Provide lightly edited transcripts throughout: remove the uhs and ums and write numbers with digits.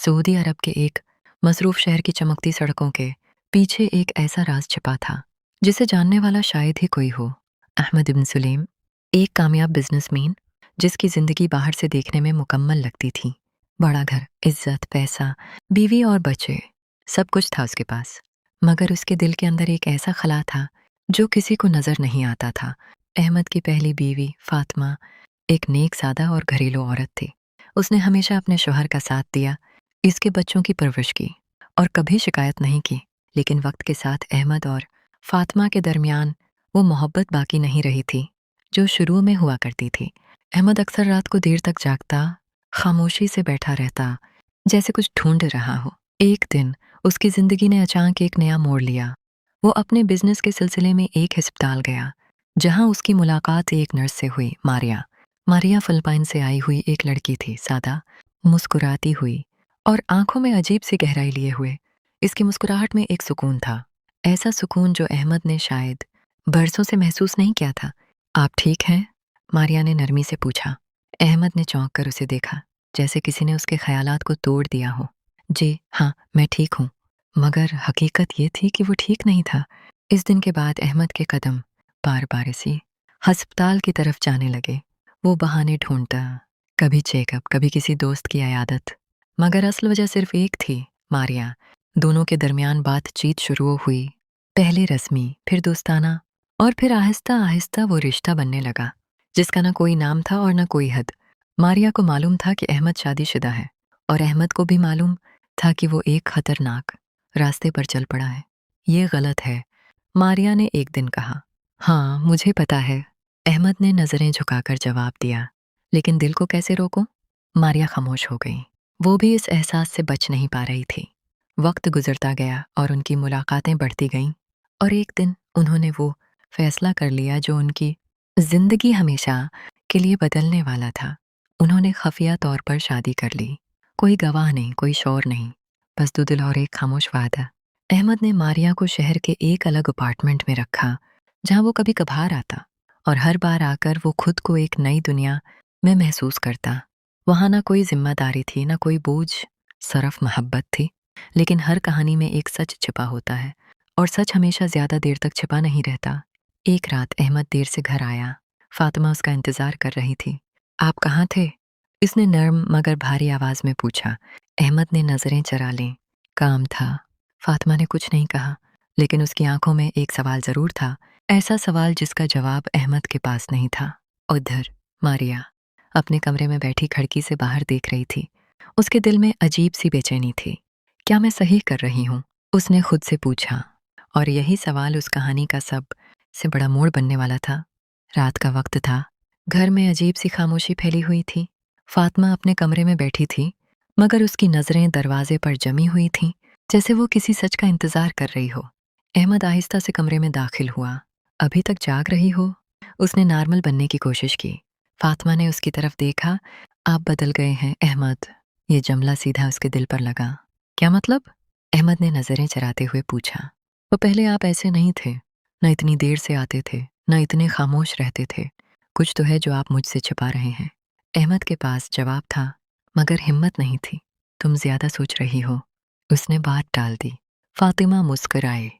Saudi अरब के एक मसरूफ शहर की चमकती सड़कों के पीछे एक ऐसा राज छिपा था जिसे जानने वाला शायद ही कोई हो। अहमद इब्न सुलेम, एक कामयाब बिजनेसमैन जिसकी जिंदगी बाहर से देखने में मुकम्मल लगती थी। बड़ा घर, इज्जत, पैसा, बीवी और बच्चे, सब कुछ था उसके पास। मगर उसके दिल के अंदर एक ऐसा खला था जो किसी को नजर नहीं आता था। अहमद की पहली बीवी फातिमा एक नेक, सादा और घरेलू औरत थी। उसने हमेशा अपने शौहर का साथ दिया, इसके बच्चों की परवरिश की और कभी शिकायत नहीं की। लेकिन वक्त के साथ अहमद और फातिमा के दरमियान वो मोहब्बत बाकी नहीं रही थी जो शुरू में हुआ करती थी। अहमद अक्सर रात को देर तक जागता, खामोशी से बैठा रहता, जैसे कुछ ढूंढ रहा हो। एक दिन उसकी जिंदगी ने अचानक एक नया मोड़ लिया। वो अपने बिजनेस के सिलसिले में एक अस्पताल गया, जहां उसकी मुलाकात एक नर्स से हुई, मारिया। मारिया फिलिपाइन से आई हुई एक लड़की थी, सादा, मुस्कुराती हुई और आंखों में अजीब सी गहराई लिए हुए। इसकी मुस्कुराहट में एक सुकून था, ऐसा सुकून जो अहमद ने शायद बरसों से महसूस नहीं किया था। आप ठीक हैं? मारिया ने नरमी से पूछा। अहमद ने चौंक कर उसे देखा, जैसे किसी ने उसके ख्यालात को तोड़ दिया हो। जी हाँ, मैं ठीक हूँ। मगर हकीकत ये थी कि वो ठीक नहीं था। इस दिन के बाद अहमद के कदम बार बार इसी अस्पताल की तरफ जाने लगे। वो बहाने ढूंढता, कभी चेकअप, कभी किसी दोस्त की अयादत, मगर असल वजह सिर्फ एक थी, मारिया। दोनों के दरमियान बातचीत शुरू हुई, पहले रस्मी, फिर दोस्ताना और फिर आहिस्ता आहिस्ता वो रिश्ता बनने लगा जिसका ना कोई नाम था और ना कोई हद। मारिया को मालूम था कि अहमद शादीशुदा है और अहमद को भी मालूम था कि वो एक खतरनाक रास्ते पर चल पड़ा है। ये गलत है, मारिया ने एक दिन कहा। हाँ, मुझे पता है, अहमद ने नजरें झुकाकर जवाब दिया। लेकिन दिल को कैसे रोकूं? मारिया खामोश हो गई। वो भी इस एहसास से बच नहीं पा रही थी। वक्त गुजरता गया और उनकी मुलाकातें बढ़ती गईं और एक दिन उन्होंने वो फैसला कर लिया जो उनकी जिंदगी हमेशा के लिए बदलने वाला था। उन्होंने खफिया तौर पर शादी कर ली। कोई गवाह नहीं, कोई शोर नहीं, बस दो दिल और एक खामोश वादा। अहमद ने मारिया को शहर के एक अलग अपार्टमेंट में रखा, जहां वो कभी कभार आता और हर बार आकर वो खुद को एक नई दुनिया में महसूस करता। वहां ना कोई जिम्मेदारी थी, ना कोई बोझ, सिर्फ मोहब्बत थी। लेकिन हर कहानी में एक सच छिपा होता है और सच हमेशा ज्यादा देर तक छिपा नहीं रहता। एक रात अहमद देर से घर आया। फातिमा उसका इंतजार कर रही थी। आप कहाँ थे? इसने नर्म मगर भारी आवाज में पूछा। अहमद ने नजरें चरा लीं। काम था। फातिमा ने कुछ नहीं कहा, लेकिन उसकी आंखों में एक सवाल जरूर था, ऐसा सवाल जिसका जवाब अहमद के पास नहीं था। उधर मारिया अपने कमरे में बैठी खिड़की से बाहर देख रही थी। उसके दिल में अजीब सी बेचैनी थी। क्या मैं सही कर रही हूँ? उसने खुद से पूछा। और यही सवाल उस कहानी का सब से बड़ा मोड़ बनने वाला था। रात का वक्त था। घर में अजीब सी खामोशी फैली हुई थी। फातिमा अपने कमरे में बैठी थी, मगर उसकी नजरें दरवाजे पर जमी हुई थीं, जैसे वो किसी सच का इंतजार कर रही हो। अहमद आहिस्ता से कमरे में दाखिल हुआ। अभी तक जाग रही हो? उसने नॉर्मल बनने की कोशिश की। फातिमा ने उसकी तरफ देखा। आप बदल गए हैं अहमद। ये जुमला सीधा उसके दिल पर लगा। क्या मतलब? अहमद ने नजरें चराते हुए पूछा। वो पहले आप ऐसे नहीं थे, न इतनी देर से आते थे, न इतने खामोश रहते थे। कुछ तो है जो आप मुझसे छिपा रहे हैं। अहमद के पास जवाब था, मगर हिम्मत नहीं थी। तुम ज्यादा सोच रही हो, उसने बात टाल दी। फातिमा मुस्कुराए,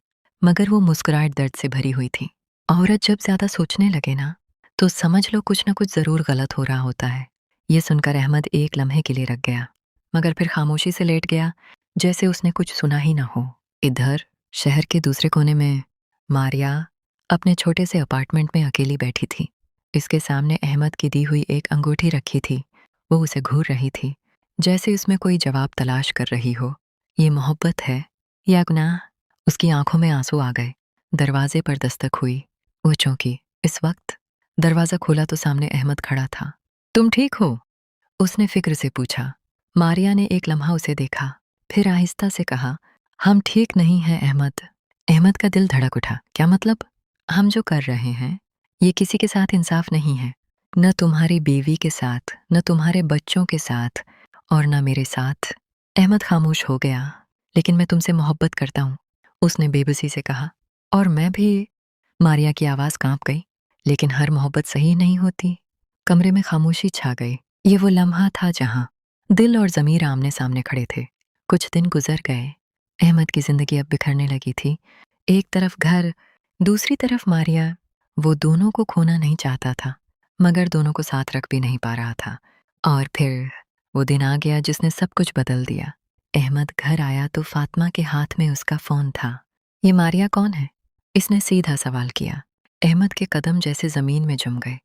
मगर वो मुस्कुराहट दर्द से भरी हुई थी। औरत जब ज्यादा सोचने लगे ना, तो समझ लो कुछ ना कुछ जरूर गलत हो रहा होता है। ये सुनकर अहमद एक लम्हे के लिए रख गया, मगर फिर खामोशी से लेट गया, जैसे उसने कुछ सुना ही ना हो। इधर शहर के दूसरे कोने में मारिया अपने छोटे से अपार्टमेंट में अकेली बैठी थी। इसके सामने अहमद की दी हुई एक अंगूठी रखी थी। वो उसे घूर रही थी, जैसे उसमें कोई जवाब तलाश कर रही हो। ये मोहब्बत है या गुनाह? उसकी आंखों में आंसू आ गए। दरवाजे पर दस्तक हुई। वो चौंकी। इस वक्त दरवाजा खोला तो सामने अहमद खड़ा था। तुम ठीक हो? उसने फिक्र से पूछा। मारिया ने एक लम्हा उसे देखा, फिर आहिस्ता से कहा, हम ठीक नहीं हैं अहमद। अहमद का दिल धड़क उठा। क्या मतलब? हम जो कर रहे हैं ये किसी के साथ इंसाफ नहीं है। न तुम्हारी बीवी के साथ, न तुम्हारे बच्चों के साथ, और न मेरे साथ। अहमद खामोश हो गया। लेकिन मैं तुमसे मोहब्बत करता हूँ, उसने बेबसी से कहा। और मैं भी। मारिया की आवाज कांप गई। लेकिन हर मोहब्बत सही नहीं होती। कमरे में खामोशी छा गई। ये वो लम्हा था जहां दिल और ज़मीर आमने-सामने खड़े थे। कुछ दिन गुज़र गए। अहमद की ज़िंदगी अब बिखरने लगी थी। एक तरफ घर, दूसरी तरफ मारिया। वो दोनों को खोना नहीं चाहता था, मगर दोनों को साथ रख भी नहीं पा रहा था। और फिर वो दिन आ गया जिसने सब कुछ बदल दिया। अहमद घर आया तो फ़ातिमा के हाथ में उसका फ़ोन था। "ये मारिया कौन है?" इसने सीधा सवाल किया। अहमद के कदम जैसे ज़मीन में जम गए।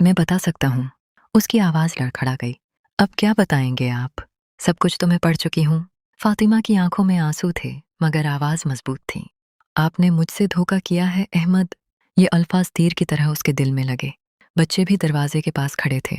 मैं बता सकता हूँ।" उसकी आवाज़ लड़खड़ा गई। "अब क्या बताएंगे आप? सब कुछ तो मैं पढ़ चुकी हूँ।" फ़ातिमा की आंखों में आंसू थे, मगर आवाज़ मज़बूत थी। "आपने मुझसे धोखा किया है अहमद।" ये अल्फाज़ तीर की तरह उसके दिल में लगे। बच्चे भी दरवाजे के पास खड़े थे,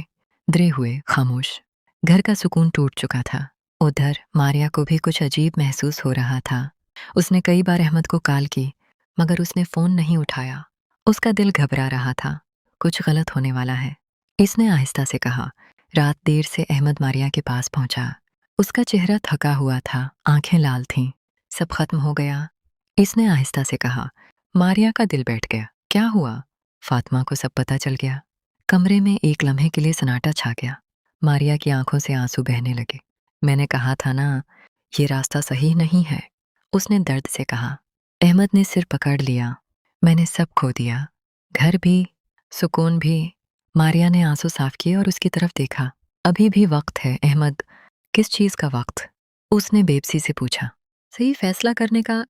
डरे हुए, खामोश। घर का सुकून टूट चुका था। उधर मारिया को भी कुछ अजीब महसूस हो रहा था। उसने कई बार अहमद को कॉल की, मगर उसने फ़ोन नहीं उठाया। उसका दिल घबरा रहा था, कुछ गलत होने वाला है। इसने आहिस्ता से कहा। रात देर से अहमद मारिया के पास पहुंचा। उसका चेहरा थका हुआ था, आंखें लाल थीं। "सब खत्म हो गया?" इसने आहिस्ता से कहा। मारिया का दिल बैठ गया। "क्या हुआ?" फातिमा को सब पता चल गया। कमरे में एक लम्हे के लिए सन्नाटा छा गया। मारिया की आंखों से आंसू बहने लगे। "मैंने कहा था ना, ये रास्ता सही नहीं है," उसने दर्द से कहा। अहमद ने सिर पकड़ लिया। "मैंने सब खो दिया, घर भी, सुकून भी।" मारिया ने आंसू साफ किए और उसकी तरफ देखा। "अभी भी वक्त है अहमद।" "किस चीज़ का वक्त?" उसने बेबसी से पूछा। "सही फैसला करने का।"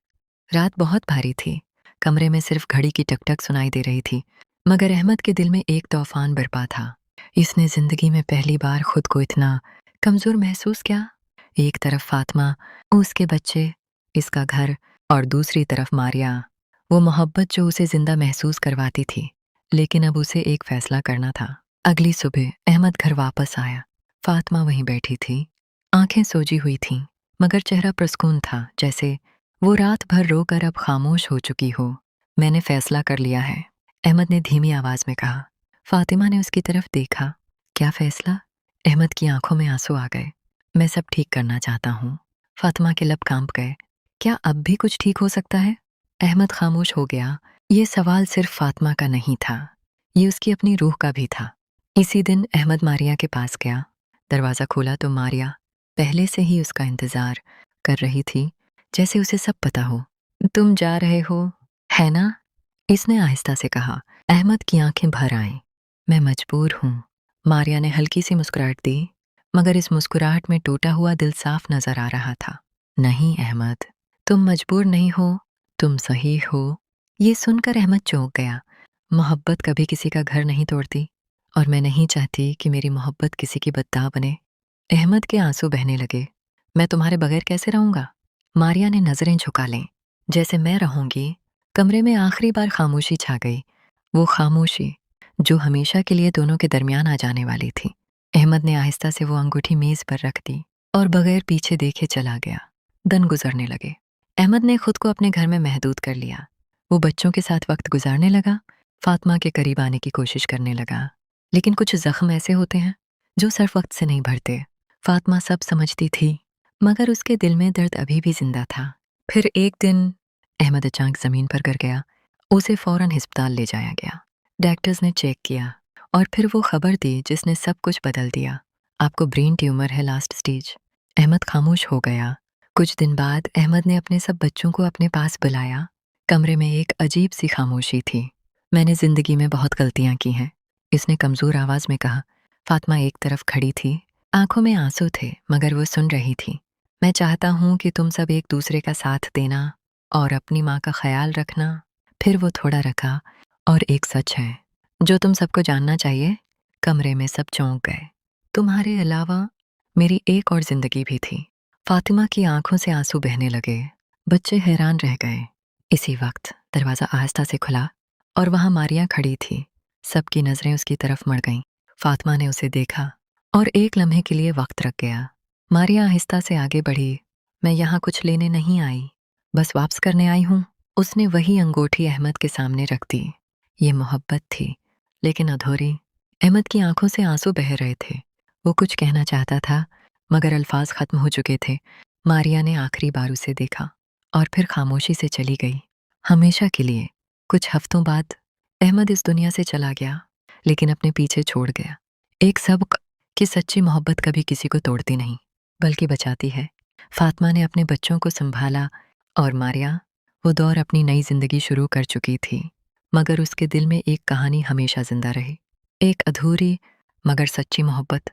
रात बहुत भारी थी। कमरे में सिर्फ घड़ी की टक-टक सुनाई दे रही थी, मगर अहमद के दिल में एक तूफान बरपा था। इसने ज़िंदगी में पहली बार खुद को इतना कमज़ोर महसूस किया। एक तरफ फातिमा, उसके बच्चे, इसका घर, और दूसरी तरफ मारिया, वो मोहब्बत जो उसे ज़िंदा महसूस करवाती थी। लेकिन अब उसे एक फ़ैसला करना था। अगली सुबह अहमद घर वापस आया। फातिमा वहीं बैठी थी, आंखें सोजी हुई थीं, मगर चेहरा प्रसकून था, जैसे वो रात भर रोकर अब खामोश हो चुकी हो। "मैंने फैसला कर लिया है," अहमद ने धीमी आवाज़ में कहा। फातिमा ने उसकी तरफ देखा। "क्या फैसला?" अहमद की आंखों में आंसू आ गए। "मैं सब ठीक करना चाहता हूँ।" फातिमा के लब कांप गए। "क्या अब भी कुछ ठीक हो सकता है?" अहमद खामोश हो गया। ये सवाल सिर्फ फातिमा का नहीं था, ये उसकी अपनी रूह का भी था। इसी दिन अहमद मारिया के पास गया। दरवाज़ा खोला तो मारिया पहले से ही उसका इंतज़ार कर रही थी, जैसे उसे सब पता हो। "तुम जा रहे हो, है ना?" इसने आहिस्ता से कहा। अहमद की आंखें भर आईं। "मैं मजबूर हूँ।" मारिया ने हल्की सी मुस्कुराहट दी, मगर इस मुस्कुराहट में टूटा हुआ दिल साफ नजर आ रहा था। "नहीं अहमद, तुम मजबूर नहीं हो, तुम सही हो।" ये सुनकर अहमद चौंक गया। मोहब्बत कभी किसी का घर नहीं तोड़ती, और मैं नहीं चाहती कि मेरी मोहब्बत किसी की बद्दाह बने। अहमद के आंसू बहने लगे। "मैं तुम्हारे बगैर कैसे रहूंगा?" मारिया ने नजरें झुका लें। "जैसे मैं रहूंगी।" कमरे में आखिरी बार खामोशी छा गई, वो खामोशी जो हमेशा के लिए दोनों के दरमियान आ जाने वाली थी। अहमद ने आहिस्ता से वो अंगूठी मेज पर रख दी और बगैर पीछे देखे चला गया। दिन गुजरने लगे। अहमद ने खुद को अपने घर में महदूद कर लिया। वो बच्चों के साथ वक्त गुजारने लगा, फातिमा के करीब आने की कोशिश करने लगा। लेकिन कुछ जख्म ऐसे होते हैं जो सिर्फ वक्त से नहीं भरते। फातिमा सब समझती थी, मगर उसके दिल में दर्द अभी भी जिंदा था। फिर एक दिन अहमद अचानक ज़मीन पर गिर गया। उसे फ़ौरन अस्पताल ले जाया गया। डॉक्टर्स ने चेक किया और फिर वो खबर दी जिसने सब कुछ बदल दिया। "आपको ब्रेन ट्यूमर है, लास्ट स्टेज।" अहमद खामोश हो गया। कुछ दिन बाद अहमद ने अपने सब बच्चों को अपने पास बुलाया। कमरे में एक अजीब सी खामोशी थी। "मैंने ज़िंदगी में बहुत गलतियाँ की हैं," इसने कमज़ोर आवाज़ में कहा। फातिमा एक तरफ खड़ी थी, आंखों में आंसू थे, मगर वो सुन रही थी। "मैं चाहता हूँ कि तुम सब एक दूसरे का साथ देना और अपनी माँ का ख्याल रखना।" फिर वो थोड़ा रखा। "और एक सच है जो तुम सबको जानना चाहिए।" कमरे में सब चौंक गए। "तुम्हारे अलावा मेरी एक और जिंदगी भी थी।" फातिमा की आंखों से आंसू बहने लगे। बच्चे हैरान रह गए। इसी वक्त दरवाज़ा आहिस्ता से खुला और वहां मारिया खड़ी थी। सबकी नजरें उसकी तरफ मुड़ गईं। फातिमा ने उसे देखा और एक लम्हे के लिए वक्त रख गया। मारिया आहिस्ता से आगे बढ़ी। "मैं यहाँ कुछ लेने नहीं आई, बस वापस करने आई हूँ।" उसने वही अंगूठी अहमद के सामने रख दी। ये मोहब्बत थी, लेकिन अधूरी। अहमद की आंखों से आंसू बह रहे थे। वो कुछ कहना चाहता था, मगर अल्फाज खत्म हो चुके थे। मारिया ने आखिरी बार उसे देखा और फिर खामोशी से चली गई, हमेशा के लिए। कुछ हफ्तों बाद अहमद इस दुनिया से चला गया, लेकिन अपने पीछे छोड़ गया एक सबक कि सच्ची मोहब्बत कभी किसी को तोड़ती नहीं, बल्कि बचाती है। फ़ातिमा ने अपने बच्चों को सँभाला और मारिया, वो दौर अपनी नई ज़िंदगी शुरू कर चुकी थी, मगर उसके दिल में एक कहानी हमेशा ज़िंदा रही। एक अधूरी मगर सच्ची मोहब्बत।